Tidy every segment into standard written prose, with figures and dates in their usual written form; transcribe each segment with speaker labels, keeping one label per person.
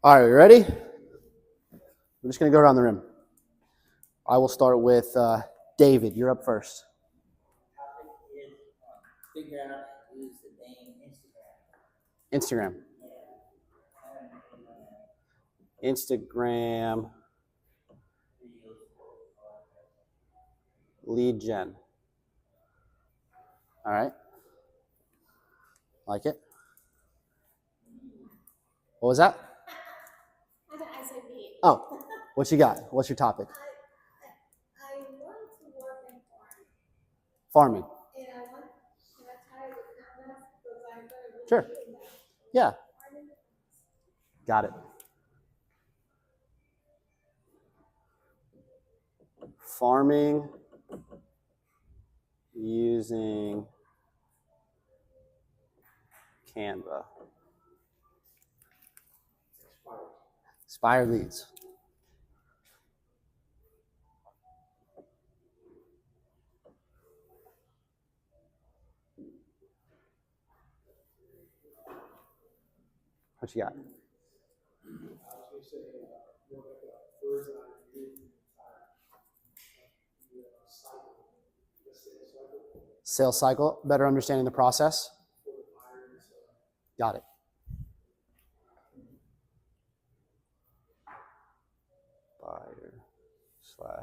Speaker 1: All right, ready? We're just going to go around the room. I will start with David. You're up first.
Speaker 2: Figure out how to use the name
Speaker 1: Instagram. Instagram lead gen. All right. Like it? What was that?
Speaker 3: I said me.
Speaker 1: Oh, what you got? What's your topic?
Speaker 3: I want to work in
Speaker 1: Farming.
Speaker 3: and I want to try to come because I'm going to
Speaker 1: Sure. Yeah. Got it. Farming using Canva. Expired leads. What you got? Sales cycle, better understanding the process. Got it. Buyer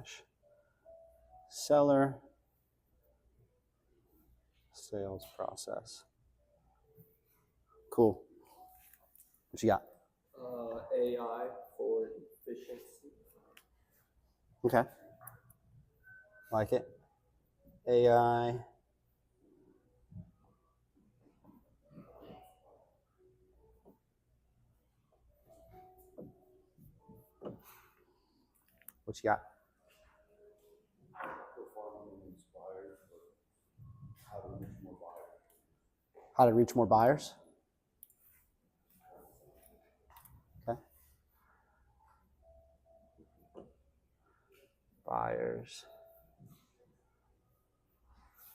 Speaker 1: / seller sales process. Cool. What you got?
Speaker 4: AI for efficiency.
Speaker 1: Okay. Like it. AI. What you got? How to reach more buyers. Okay. Buyers.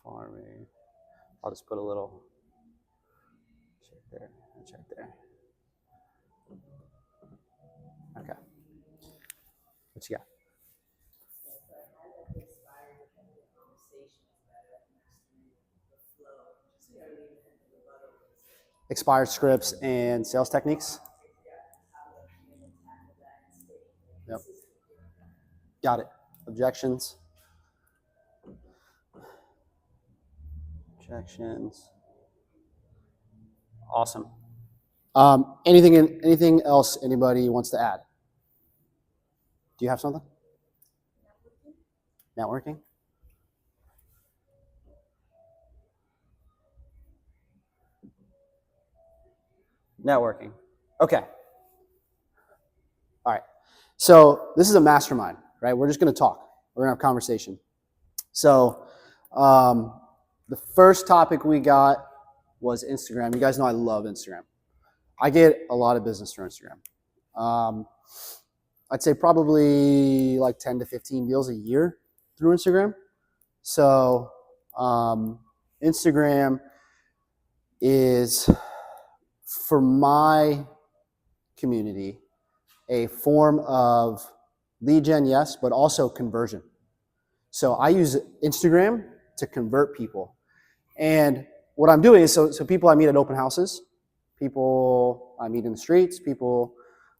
Speaker 1: Farming. I'll just put a little check there, check there. Okay. What you got? Expired scripts and sales techniques. Yep. Got it. Objections. Objections. Awesome. Anything else anybody wants to add? Do you have something? Networking? Networking. Okay. All right. So this is a mastermind, right? We're just going to talk. We're going to have a conversation. So the first topic we got was Instagram. You guys know I love Instagram. I get a lot of business through Instagram. I'd say probably like 10 to 15 deals a year through Instagram. So Instagram is, for my community, a form of lead gen, yes, but also conversion. So I use Instagram to convert people. And what I'm doing is, so people I meet at open houses, people I meet in the streets, people,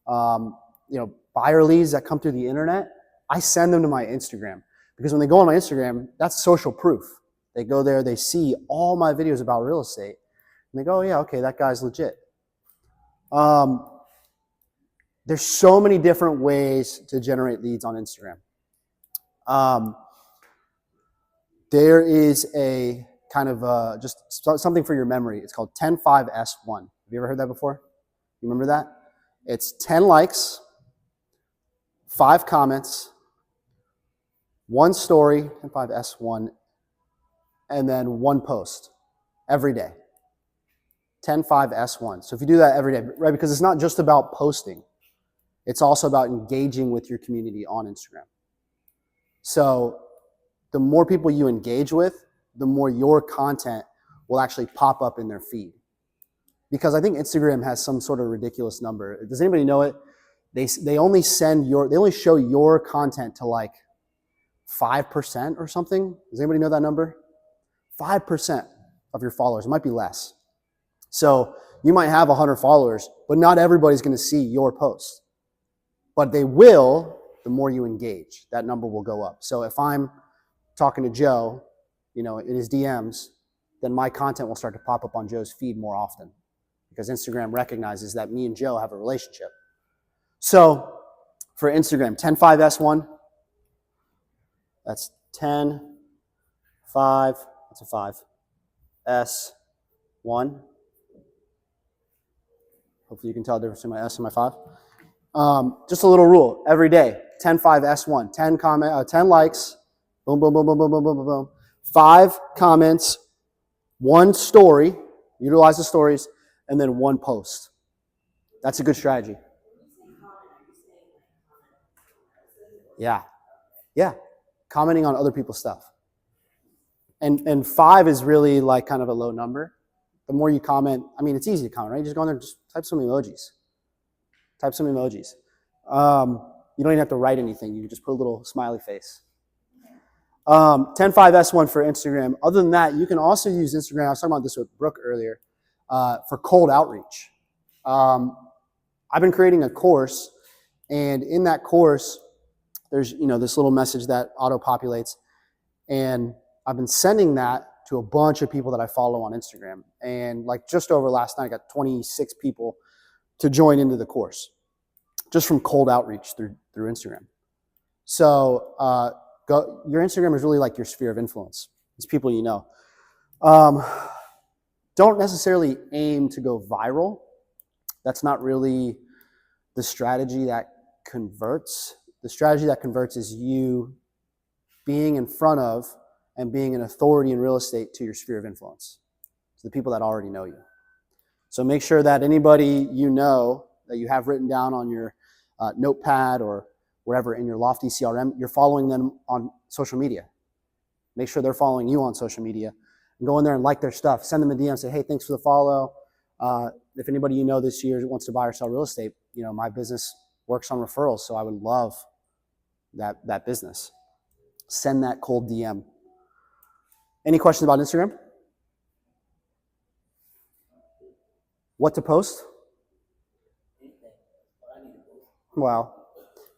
Speaker 1: buyer leads that come through the internet, I send them to my Instagram. Because when they go on my Instagram, that's social proof. They go there, they see all my videos about real estate, and they go, oh, yeah, okay, that guy's legit. There's so many different ways to generate leads on Instagram. There is a kind of just something for your memory. It's called 10-5-S1. Have you ever heard that before? You remember that? It's 10 likes, 5 comments, 1 story, 10-5-S1, and then 1 post every day. 10-5-S1. So if you do that every day, right, because it's not just about posting. It's also about engaging with your community on Instagram. So the more people you engage with, the more your content will actually pop up in their feed. Because I think Instagram has some sort of ridiculous number. Does anybody know it? they only show your content to like 5% or something. Does anybody know that number? 5% of your followers. It might be less. So you might have 100 followers, but not everybody's going to see your post. But they will, the more you engage. That number will go up. So if I'm talking to Joe, in his DMs, then my content will start to pop up on Joe's feed more often because Instagram recognizes that me and Joe have a relationship. So for Instagram, 10.5S1, that's 10.5, that's a 5, S1. Hopefully you can tell the difference between my S and my 5. Just a little rule, every day, 10.5S1, 10 likes, boom, boom, boom, boom, boom, boom, boom, boom, boom. 5 comments, 1 story, utilize the stories, and then 1 post. That's a good strategy. Yeah. Commenting on other people's stuff. And 5 is really like kind of a low number. The more you comment, it's easy to comment, right? You just go in there and just type some emojis. You don't even have to write anything. You can just put a little smiley face. 10.5S1 for Instagram. Other than that, you can also use Instagram. I was talking about this with Brooke earlier, for cold outreach. I've been creating a course, and in that course, there's this little message that auto-populates, and I've been sending that to a bunch of people that I follow on Instagram. And like just over last night, I got 26 people to join into the course, just from cold outreach through Instagram. So your Instagram is really like your sphere of influence. It's people you know. Don't necessarily aim to go viral. That's not really the strategy that converts. The strategy that converts is you being in front of and being an authority in real estate to your sphere of influence, to the people that already know you. So make sure that anybody you know that you have written down on your notepad or wherever in your Lofty CRM, you're following them on social media. Make sure they're following you on social media. And go in there and like their stuff. Send them a DM and say, hey, thanks for the follow. If anybody you know this year wants to buy or sell real estate, my business works on referrals, so I would love that business. Send that cold DM. Any questions about Instagram? What to post? Well,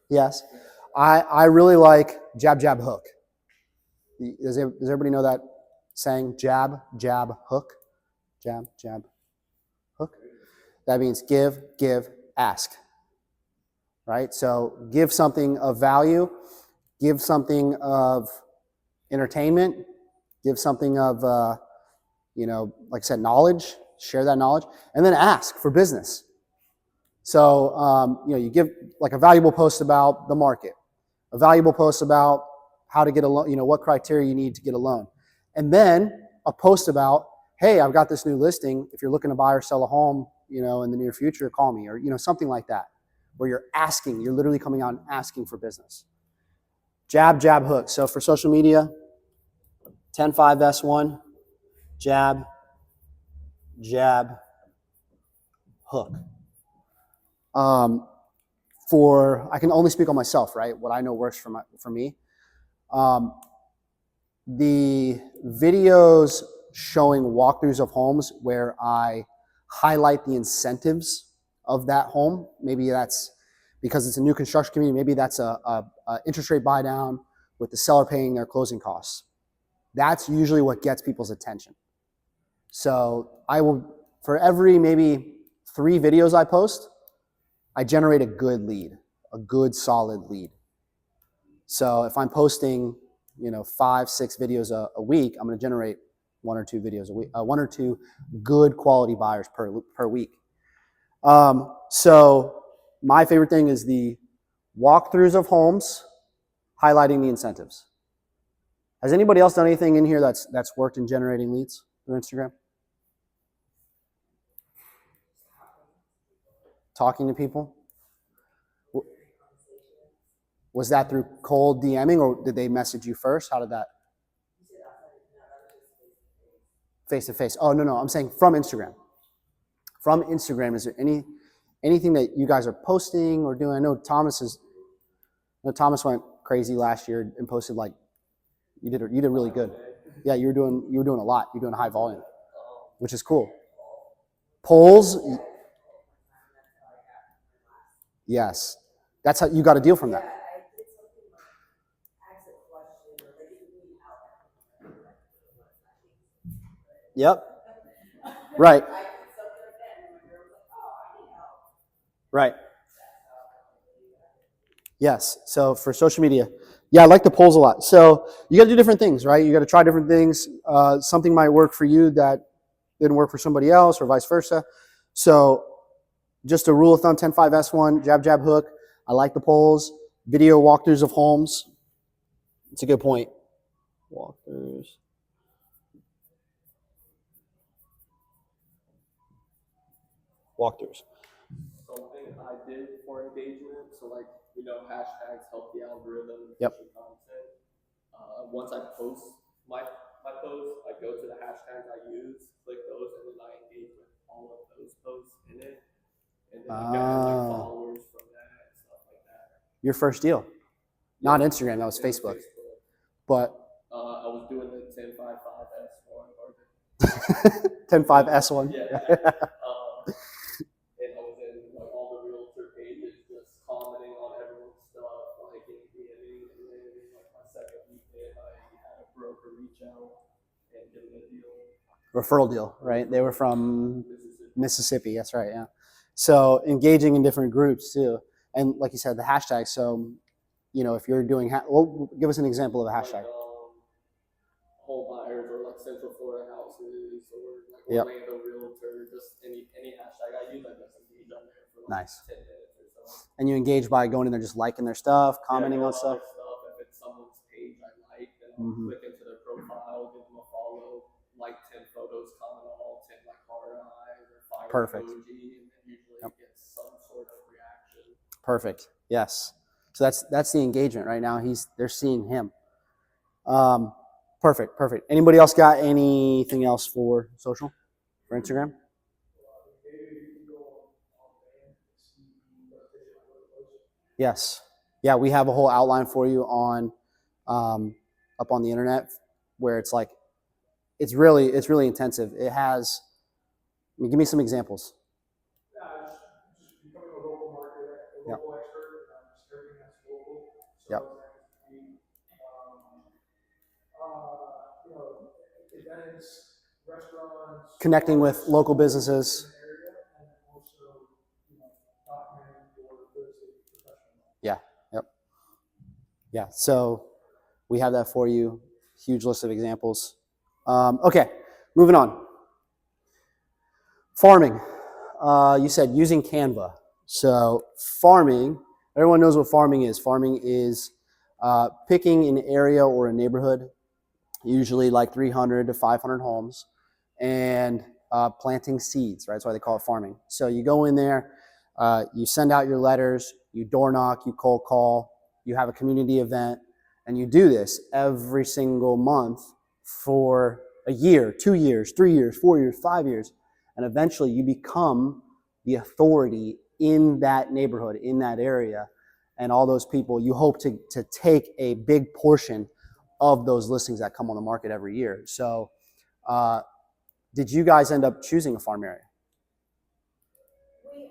Speaker 1: yes. I really like jab, jab, hook. Does everybody know that saying? Jab, jab, hook. Jab, jab, hook. That means give, ask. Right? So give something of value, give something of entertainment, give something of, like I said, knowledge, share that knowledge, and then ask for business. So, you give like a valuable post about the market, a valuable post about how to get a loan, what criteria you need to get a loan. And then a post about, hey, I've got this new listing. If you're looking to buy or sell a home, in the near future, call me, or, something like that, where you're asking, you're literally coming out and asking for business. Jab, jab, hook. So for social media, 10.5S1, jab, jab, hook. I can only speak on myself, right? What I know works for me. The videos showing walkthroughs of homes where I highlight the incentives of that home. Maybe that's because it's a new construction community. Maybe that's a interest rate buy down with the seller paying their closing costs. That's usually what gets people's attention. So I will, for every maybe 3 videos I post, I generate a good lead, a good solid lead. So if I'm posting, 5, 6 videos a week, I'm going to generate 1 or 2 videos a week, 1 or 2 good quality buyers per week. So my favorite thing is the walkthroughs of homes, highlighting the incentives. Has anybody else done anything in here that's worked in generating leads through Instagram? Talking to people? Was that through cold DMing, or did they message you first? How did that? Face to face. Oh, no, I'm saying from Instagram. From Instagram, is there anything that you guys are posting or doing. I know Thomas went crazy last year and posted like you did really good. Yeah, you were doing a lot. You're doing a high volume, which is cool. Polls, yes, that's how you got a deal from that.
Speaker 2: I did something like ask a question or they didn't read out.
Speaker 1: Yep. Right.
Speaker 2: I did something like that and the girl was like, oh, I need help.
Speaker 1: Right. Yes. So for social media, yeah, I like the polls a lot. So you got to do different things, right? You got to try different things. Something might work for you that didn't work for somebody else, or vice versa. So just a rule of thumb: 10-5-S1, jab, jab, hook. I like the polls. Video walkthroughs of homes. It's a good point. Walkthroughs. Walkthroughs.
Speaker 4: Something I did for engagement, so like, hashtags help the algorithm.
Speaker 1: Yep.
Speaker 4: Pushing content. Once I post my post, I go to the hashtags I use, click those, and then I engage with all of those posts in it. And then I get like followers from that and stuff like that.
Speaker 1: Your first deal. Not Instagram, that was Facebook. But
Speaker 4: I was doing the 10-5-5-S1 or the
Speaker 1: 10-5-S1.
Speaker 4: yeah. And I was in like all the realtor pages, just commenting on everyone's stuff, liking, DMing, and then like my second weekend, I had a broker reach out and give me a deal.
Speaker 1: Referral deal, right? They were from
Speaker 4: Mississippi.
Speaker 1: Mississippi. That's right. Yeah. So engaging in different groups too, and like you said, the hashtag. So, if you're doing, well, give us an example of a hashtag.
Speaker 4: Like, home buyers or like Central Florida houses or like
Speaker 1: Yep.
Speaker 4: Orlando realtor, just any hashtag I use, I just engage on there for like
Speaker 1: Nice.
Speaker 4: 10 minutes or so.
Speaker 1: And you engage by going in there, just liking their stuff, commenting on stuff.
Speaker 4: If it's someone's page I like, then I'll click into their profile, give them a follow, like 10 photos, comment on all 10, like heart eyes or fire
Speaker 1: Perfect.
Speaker 4: emoji, and then usually it gets some sort of reaction.
Speaker 1: Perfect. Yes. So that's the engagement right now. They're seeing him. Perfect. Anybody else got anything else for social, for Instagram? Yes. Yeah, we have a whole outline for you on up on the internet where it's like it's really intensive. It has. Give me some examples.
Speaker 5: Just becoming a local market, a
Speaker 1: Yep.
Speaker 5: local expert, just everything that's local. So
Speaker 1: Yep.
Speaker 5: Events, restaurants.
Speaker 1: Connecting with local businesses.
Speaker 5: in the area, and then also, documenting your real estate professional.
Speaker 1: Yeah, so we have that for you. Huge list of examples. Okay, moving on. Farming. You said using Canva. So farming, everyone knows what farming is. Farming is picking an area or a neighborhood, usually like 300 to 500 homes, and planting seeds, right? That's why they call it farming. So you go in there, you send out your letters, you door knock, you cold call, you have a community event, and you do this every single month for a year, 2 years, 3 years, 4 years, 5 years, and eventually you become the authority in that neighborhood, in that area, and all those people, you hope to take a big portion of those listings that come on the market every year. So did you guys end up choosing a farm area?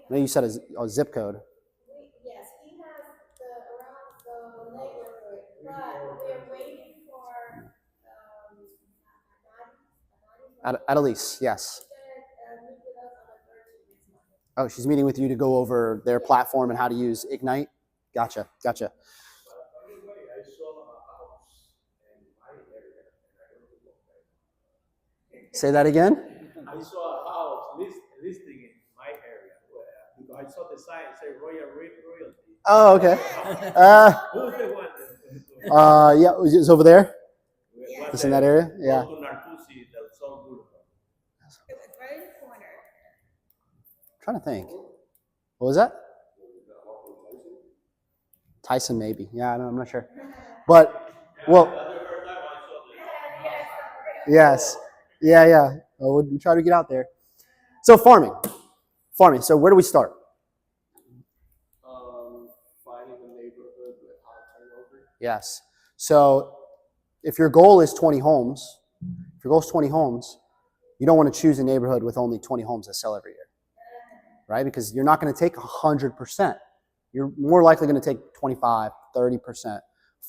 Speaker 1: I know you said a zip code.
Speaker 3: Yes, he has around the neighborhood, but we're waiting for,
Speaker 1: Adelise, yes.
Speaker 3: meet with us on the 13th next month.
Speaker 1: Oh, she's meeting with you to go over their platform and how to use Ignite? Gotcha.
Speaker 5: By the way, I saw a house in my area, and I don't know what.
Speaker 1: Say that again?
Speaker 5: I saw a house listing in my area because I saw the sign say Royal Realty.
Speaker 1: Oh, okay.
Speaker 5: Who's the one?
Speaker 1: Yeah, it's over there?
Speaker 5: What's
Speaker 1: It's in that area? Yeah.
Speaker 5: Go to Nartusi, that's so good.
Speaker 3: It's right in the corner.
Speaker 1: Trying to think. What was that? Tyson, maybe. Yeah, I'm not sure. But, well, yes. Yeah. We'll try to get out there. So farming. So where do we start? Yes. So if your goal is 20 homes, you don't want to choose a neighborhood with only 20 homes that sell every year, right? Because you're not going to take 100%. You're more likely going to take 25, 30%,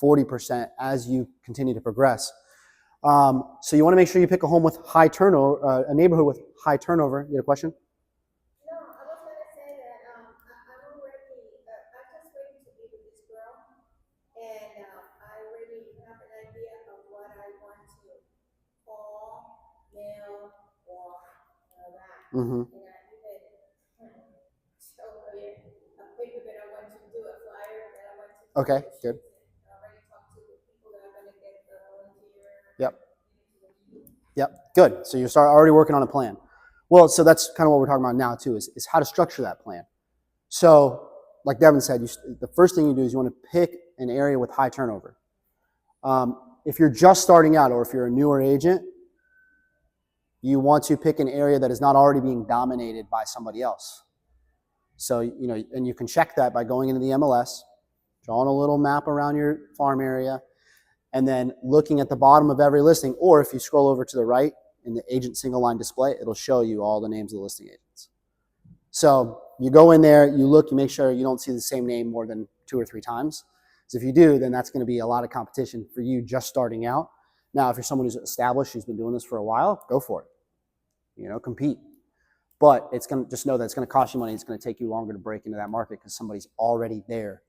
Speaker 1: 40% as you continue to progress. So you want to make sure you pick a home with high turnover, a neighborhood with high turnover. You had a question?
Speaker 3: No, I was gonna say that I'm already I'm just waiting to be with this girl, and I already have an idea of what I want to call, mail, or that.
Speaker 1: Mm-hmm.
Speaker 3: And I even showed her a paper that I want to do, a flyer that I want to do.
Speaker 1: Okay, good.
Speaker 3: I already talked to the people that are gonna get the volunteer.
Speaker 1: Yep. Yep, good. So you start already working on a plan. Well, so that's kind of what we're talking about now too, is how to structure that plan. So like Devin said, the first thing you do is you want to pick an area with high turnover. If you're just starting out or if you're a newer agent, you want to pick an area that is not already being dominated by somebody else. So, and you can check that by going into the MLS, drawing a little map around your farm area, and then looking at the bottom of every listing, or if you scroll over to the right in the agent single line display, it'll show you all the names of the listing agents. So you go in there, you look, you make sure you don't see the same name more than 2 or 3 times. Because if you do, then that's going to be a lot of competition for you just starting out. Now, if you're someone who's established, who's been doing this for a while, go for it. Compete. But just know that it's going to cost you money. It's going to take you longer to break into that market because somebody's already there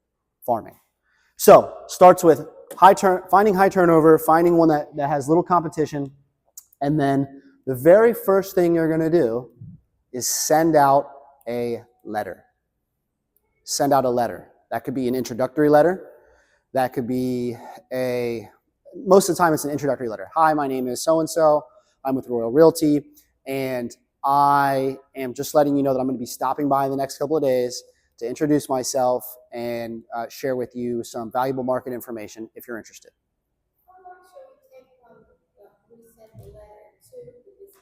Speaker 1: farming. So starts with finding high turnover, finding one that has little competition, and then the very first thing you're going to do is send out a letter. Send out a letter. That could be an introductory letter. That could be most of the time it's an introductory letter. Hi, my name is so-and-so. I'm with Royal Realty, and I am just letting you know that I'm going to be stopping by in the next couple of days to introduce myself and share with you some valuable market information if you're interested.
Speaker 3: How long should it take from we send the letter to the business?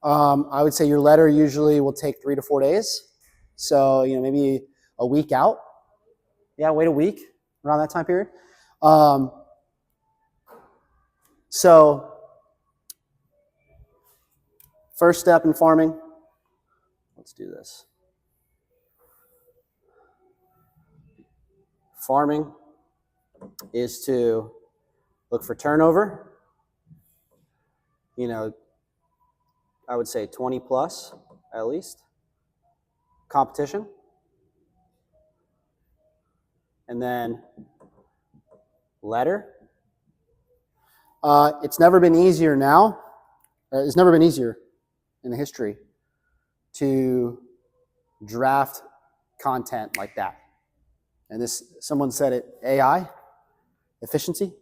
Speaker 1: I would say your letter usually will take 3 to 4 days. So, maybe a week out. Yeah, wait a week around that time period. So, first step in farming, let's do this. Farming is to look for turnover. I would say 20 plus at least. Competition. And then letter. It's never been easier now. It's never been easier in the history to draft content like that. And someone said it, AI, efficiency,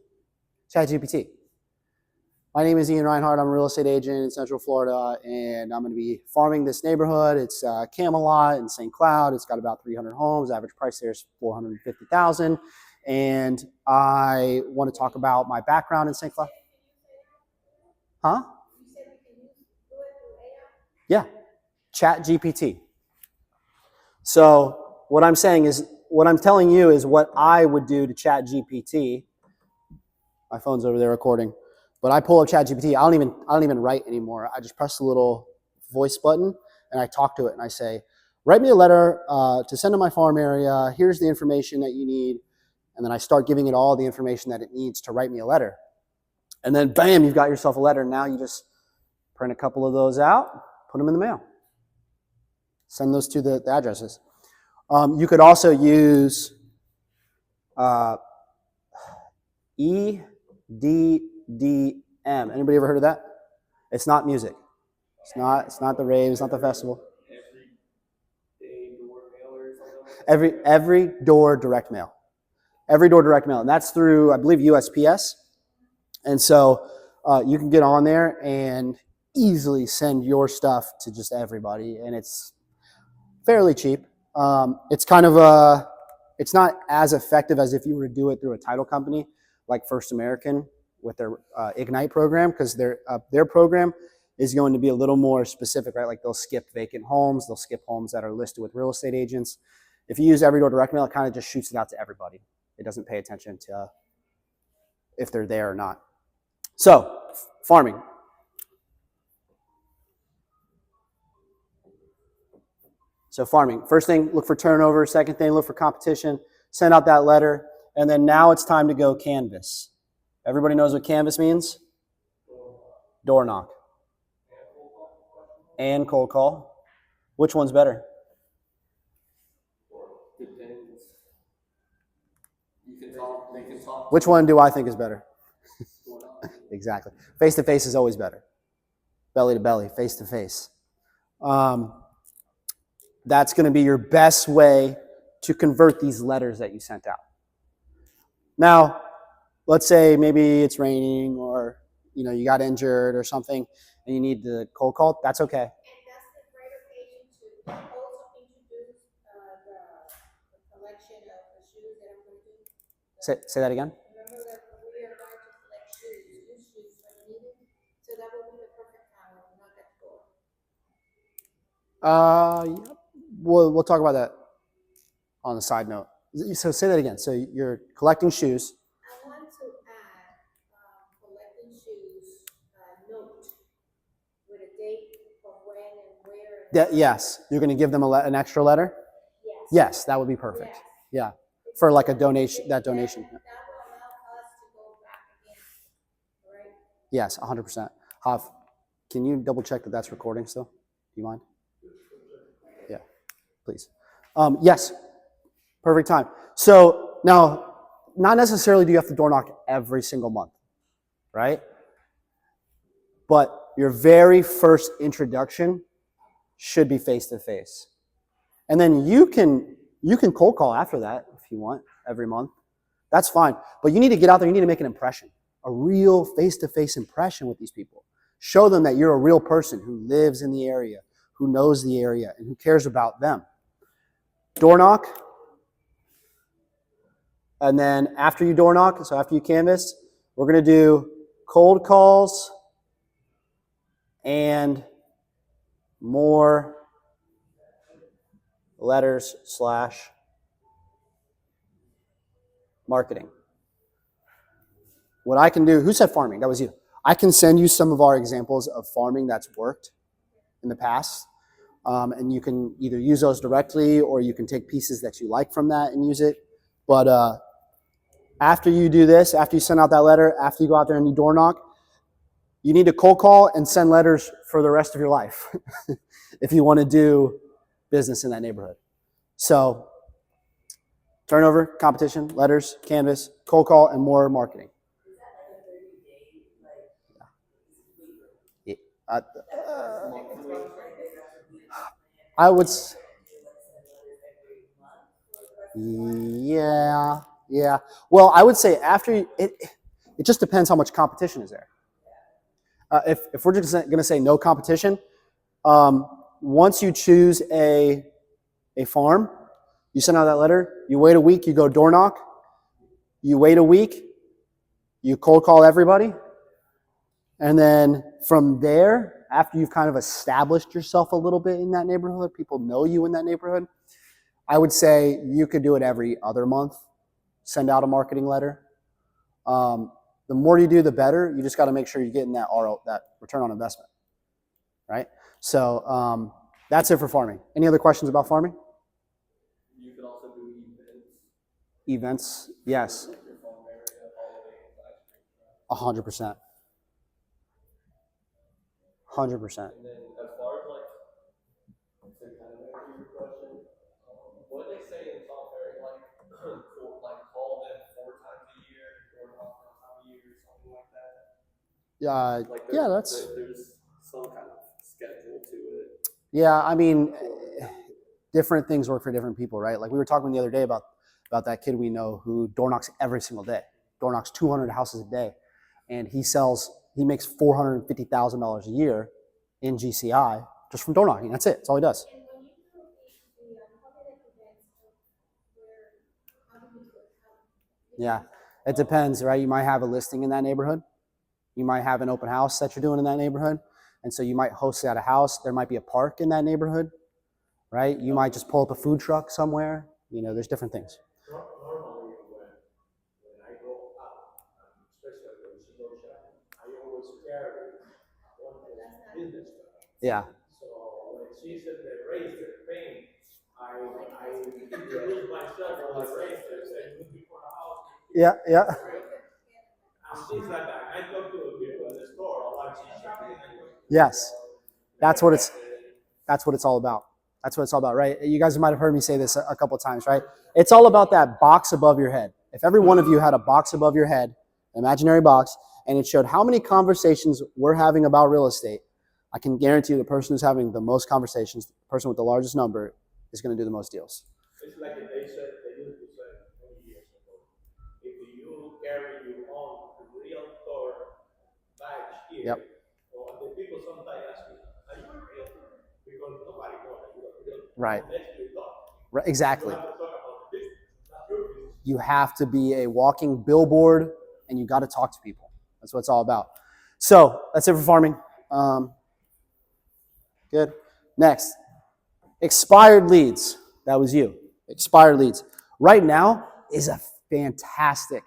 Speaker 1: ChatGPT. My name is Ian Reinhardt. I'm a real estate agent in Central Florida, and I'm going to be farming this neighborhood. It's Camelot in St. Cloud. It's got about 300 homes. Average price there is $450,000. And I want to talk about my background in St. Cloud. Huh?
Speaker 3: You said we can do it through AI?
Speaker 1: Yeah, ChatGPT. So what I'm telling you is what I would do to ChatGPT. My phone's over there recording, but I pull up ChatGPT. I don't even write anymore. I just press the little voice button and I talk to it and I say, write me a letter to send to my farm area. Here's the information that you need, and then I start giving it all the information that it needs to write me a letter. And then bam, you've got yourself a letter. Now you just print a couple of those out, put them in the mail, send those to the addresses. You could also use EDDM. Anybody ever heard of that? It's not music. It's not the rave. It's not the festival.
Speaker 4: Every door mail or something like that?
Speaker 1: Every door direct mail. Every door direct mail. And that's through, I believe, USPS. And so you can get on there and easily send your stuff to just everybody. And it's fairly cheap. It's kind of it's not as effective as if you were to do it through a title company like First American with their Ignite program, because their program is going to be a little more specific, right? Like they'll skip vacant homes, they'll skip homes that are listed with real estate agents. If you use Every Door Direct Mail, it kind of just shoots it out to everybody. It doesn't pay attention to if they're there or not. So, farming. So farming, first thing, look for turnover. Second thing, look for competition. Send out that letter. And then now it's time to go canvas. Everybody knows what canvas means? Door knock. And cold call. Which one's better?
Speaker 4: Depends. You can talk, they can talk.
Speaker 1: Which one do I think is better? Exactly. Face to face is always better. Belly to belly, face to face. That's going to be your best way to convert these letters that you sent out. Now, let's say maybe it's raining or you got injured or something and you need the cold call. That's okay.
Speaker 3: And that's the great occasion to also introduce the collection of the shoes that I'm going to do.
Speaker 1: Say that again.
Speaker 3: Remember that we are going to collect shoes, new shoes when needed. So that will be the perfect time when we knock at the door.
Speaker 1: Yeah. We'll talk about that on the side note. So say that again. So you're collecting shoes.
Speaker 3: I want to add collecting shoes note with a date of when and where.
Speaker 1: Yes. You're going to give them an extra letter?
Speaker 3: Yes.
Speaker 1: Yes, that would be perfect.
Speaker 3: Yes.
Speaker 1: Yeah. For like a donation, that donation.
Speaker 3: That will allow us to go back again, right?
Speaker 1: Yes, 100%. Hav, can you double check that that's recording still? Do you mind? Yeah, please. Yes, perfect time. So now, not necessarily do you have to door knock every single month, right? But your very first introduction should be face to face. And then you can cold call after that if you want, every month. That's fine. But you need to get out there, you need to make an impression, a real face-to-face impression with these people. Show them that you're a real person who lives in the area, who knows the area, and who cares about them. Door knock. And then after you door knock, so after you canvas, we're going to do cold calls and more letters / marketing. What I can do, who said farming? That was you. I can send you some of our examples of farming that's worked in the past. And you can either use those directly or you can take pieces that you like from that and use it. But after you do this, after you send out that letter, after you go out there and you door knock, you need to cold call and send letters for the rest of your life if you want to do business in that neighborhood. So turnover, competition, letters, canvas, cold call, and more marketing. I would, yeah. Well, I would say after it just depends how much competition is there. If we're just going to say no competition, once you choose a farm, you send out that letter, you wait a week, you go door knock, you wait a week, you cold call everybody, and then from there, after you've kind of established yourself a little bit in that neighborhood, people know you in that neighborhood, I would say you could do it every other month, send out a marketing letter. The more you do, the better. You just got to make sure you're getting that return on investment, right? So that's it for farming. Any other questions about farming?
Speaker 4: You could also do events.
Speaker 1: Events, yes,
Speaker 4: Like your farm area, holidays, ice cream truck.
Speaker 1: 100%. 100%.
Speaker 4: And then as far as like, to kind of answer your question, what they say in South Ferry, like, call them 4 times a year or 1 time a year, something like that. Like
Speaker 1: Yeah,
Speaker 4: there's some kind of schedule to it.
Speaker 1: Yeah, I mean, different things work for different people, right? Like we were talking the other day about that kid we know who door knocks every single day, door knocks 200 houses a day, and he makes $450,000 a year in GCI just from door knocking. That's it. That's all he does.
Speaker 3: And when you do the holiday events, how do you do it?
Speaker 1: Yeah, it depends, right? You might have a listing in that neighborhood. You might have an open house that you're doing in that neighborhood. And so you might host it at a house. There might be a park in that neighborhood, right? You might just pull up a food truck somewhere. There's different things.
Speaker 5: Normally, when I go out, especially
Speaker 1: Yeah.
Speaker 5: So when she said the razor pain, I introduced myself for the razors and looking for a house.
Speaker 1: Yeah, yeah.
Speaker 5: And things like that. I talk to people in the store, like she's shopping.
Speaker 1: Yes. That's what it's all about. That's what it's all about, right? You guys might have heard me say this a couple of times, right? It's all about that box above your head. If every one of you had a box above your head, an imaginary box, and it showed how many conversations we're having about real estate, I can guarantee you the person who's having the most conversations, the person with the largest number, is going to do the most deals.
Speaker 5: It's like they said, they used to say 20 years ago, if you carry your own realtor badge here,
Speaker 1: Yep.
Speaker 5: or the people sometimes ask me, are you a realtor? Because nobody knows that you're a realtor.
Speaker 1: Right.
Speaker 5: Unless you talk.
Speaker 1: Right, exactly.
Speaker 5: You have to talk about the business, not your business.
Speaker 1: You have to be a walking billboard, and you got to talk to people. That's what it's all about. So that's it for farming. Good. Next, expired leads. That was you. Expired leads. Right now is a fantastic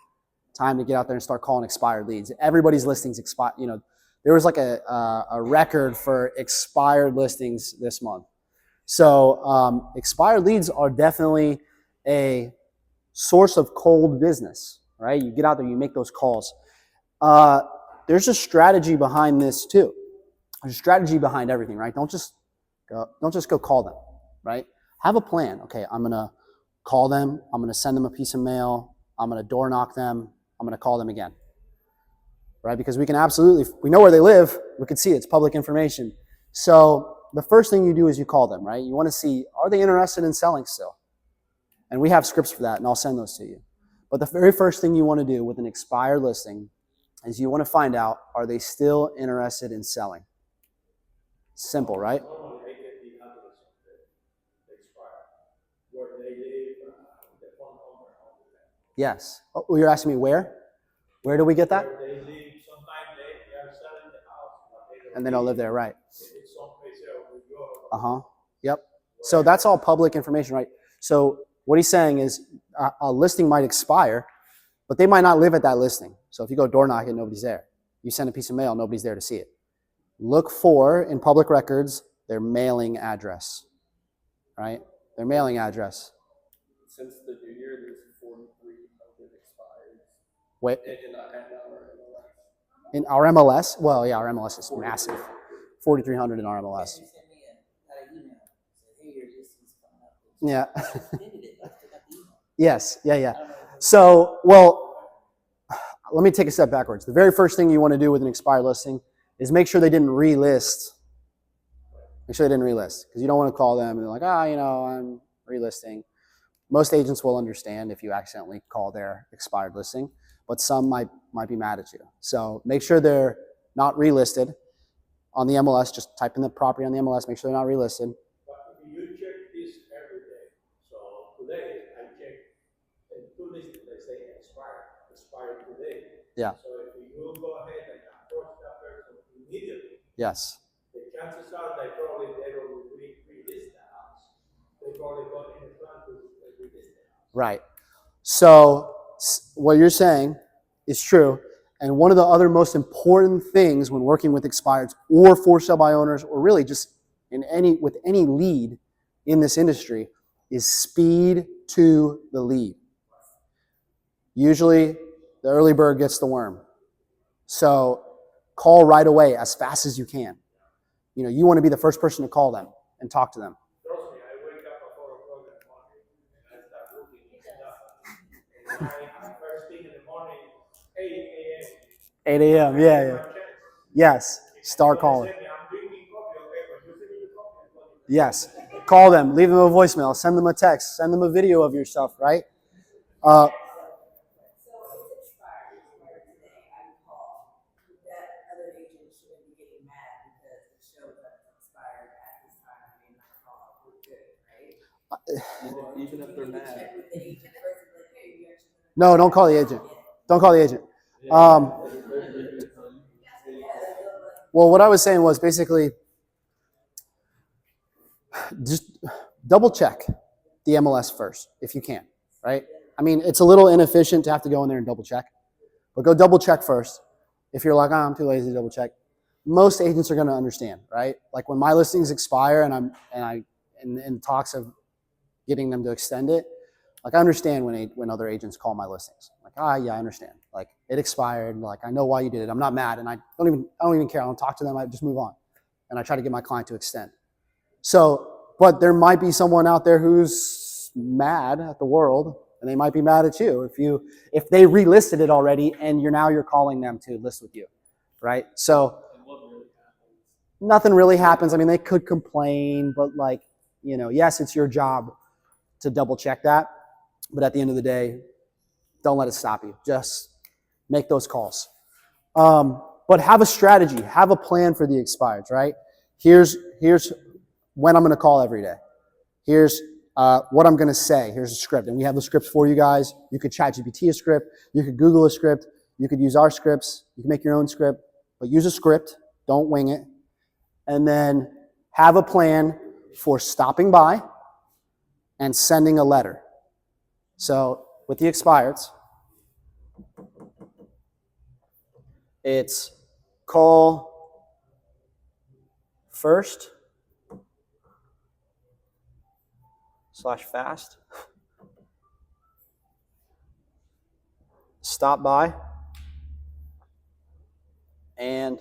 Speaker 1: time to get out there and start calling expired leads. Everybody's listings expire. You know, there was like a record for expired listings this month. So expired leads are definitely a source of cold business, right? You get out there, you make those calls. There's a strategy behind this too. There's a strategy behind everything, right? Don't just go call them, right? Have a plan. Okay, I'm gonna call them. I'm gonna send them a piece of mail. I'm gonna door knock them. I'm gonna call them again, right? Because we know where they live. We can see it's public information. So the first thing you do is you call them, right? You want to see, are they interested in selling still? And we have scripts for that, and I'll send those to you. But the very first thing you want to do with an expired listing is you want to find out, are they still interested in selling? Simple, right?
Speaker 5: Normally, I get the address of the expired, where they live, the phone number, all of that.
Speaker 1: Yes. Oh, you're asking me where? Where do we get that?
Speaker 5: Where they live, sometimes they are selling the house, but they don't
Speaker 1: And they don't live there, right?
Speaker 5: It's someplace else where you go.
Speaker 1: Uh-huh. Yep. So that's all public information, right? So what he's saying is a listing might expire, but they might not live at that listing. So if you go door knocking, nobody's there. You send a piece of mail, nobody's there to see it. Look for, in public records, their mailing address, right? Their mailing address.
Speaker 4: Since the new year, there's 4,300 expired
Speaker 1: Wait,
Speaker 4: in our MLS.
Speaker 1: in our MLS? Well, yeah, our MLS is massive. 4,300 in our MLS.
Speaker 2: You sent me an email, said, hey, your listing's coming up.
Speaker 1: Yeah.
Speaker 2: I suspended it, I still got the email.
Speaker 1: Yes, yeah.
Speaker 2: I don't know if
Speaker 1: So, well, let me take a step backwards. The very first thing you want to do with an expired listing is make sure they didn't relist. Make sure they didn't relist, because you don't want to call them and they're like, I'm relisting. Most agents will understand if you accidentally call their expired listing, but some might be mad at you. So make sure they're not relisted on the MLS. Just type in the property on the MLS. Make sure they're not relisted.
Speaker 5: But if you check this every day, so today I checked, and two listings, they say expired today.
Speaker 1: Yeah.
Speaker 5: So if you go ahead and approach that person immediately,
Speaker 1: Yes.
Speaker 5: the chances are that probably they will relist the house. They probably got in the plan to relist the house.
Speaker 1: Right. So what you're saying is true. And one of the other most important things when working with expireds or for sale by owners, or really just with any lead in this industry, is speed to the lead. Usually the early bird gets the worm. So call right away as fast as you can. You know, you want to be the first person to call them and talk to them.
Speaker 5: Trust me, I wake up at 4 o'clock in the morning and I start looking at stuff. And first thing in the morning, 8 a.m.
Speaker 1: 8 a.m. Yeah. Yes. Start calling.
Speaker 5: I'm drinking coffee, okay, but you send me the coffee.
Speaker 1: Yes. Call them. Leave them a voicemail. Send them a text. Send them a video of your stuff, right?
Speaker 2: So it's expired today, I call, that other agent shouldn't be getting mad because it shows that it's expired at this time, I mean, my call, we're good, right?
Speaker 4: Even if they're mad.
Speaker 2: Check with the agent first and be like, hey, you actually.
Speaker 1: No, don't call the agent. Don't call the agent. Well, what I was saying was basically just double check the MLS first if you can, right? I mean, it's a little inefficient to have to go in there and double check, but go double check first. If you're like, I'm too lazy to double check, most agents are going to understand, right? Like when my listings expire and I'm in talks of getting them to extend it, like I understand when other agents call my listings. Like, yeah, I understand. Like it expired. Like I know why you did it. I'm not mad, and I don't even care. I don't talk to them. I just move on, and I try to get my client to extend. So, but there might be someone out there who's mad at the world, and they might be mad at you if they relisted it already, and you're calling them to list with you, right? So
Speaker 4: And what really happens?
Speaker 1: nothing really happens. I mean, they could complain, but like, yes, it's your job to double check that. But at the end of the day, don't let it stop you. Just make those calls. But have a strategy, have a plan for the expireds, right? Here's when I'm going to call every day. Here's what I'm going to say. Here's a script. And we have the scripts for you guys. You could ChatGPT a script. You could Google a script. You could use our scripts. You can make your own script. But use a script. Don't wing it. And then have a plan for stopping by and sending a letter. So with the expireds, it's call first /fast, stop by, and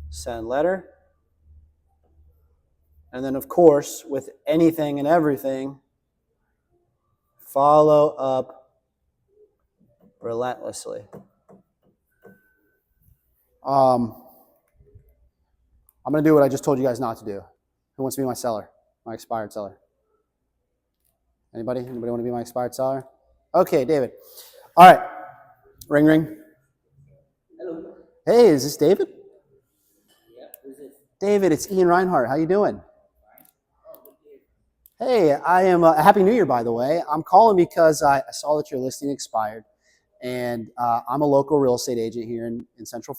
Speaker 1: send letter. And then, of course, with anything and everything, follow up relentlessly. I'm going to do what I just told you guys not to do. Who wants to be my seller, my expired seller? Anybody? Anybody want to be my expired seller? Okay, David. All right. Ring, ring.
Speaker 6: Hello.
Speaker 1: Hey, is this David?
Speaker 6: Yeah, who's this?
Speaker 1: David, it's Ian Reinhardt. How you doing? Hey, I am. Happy New Year, by the way. I'm calling because I saw that your listing expired, and I'm a local real estate agent here in Central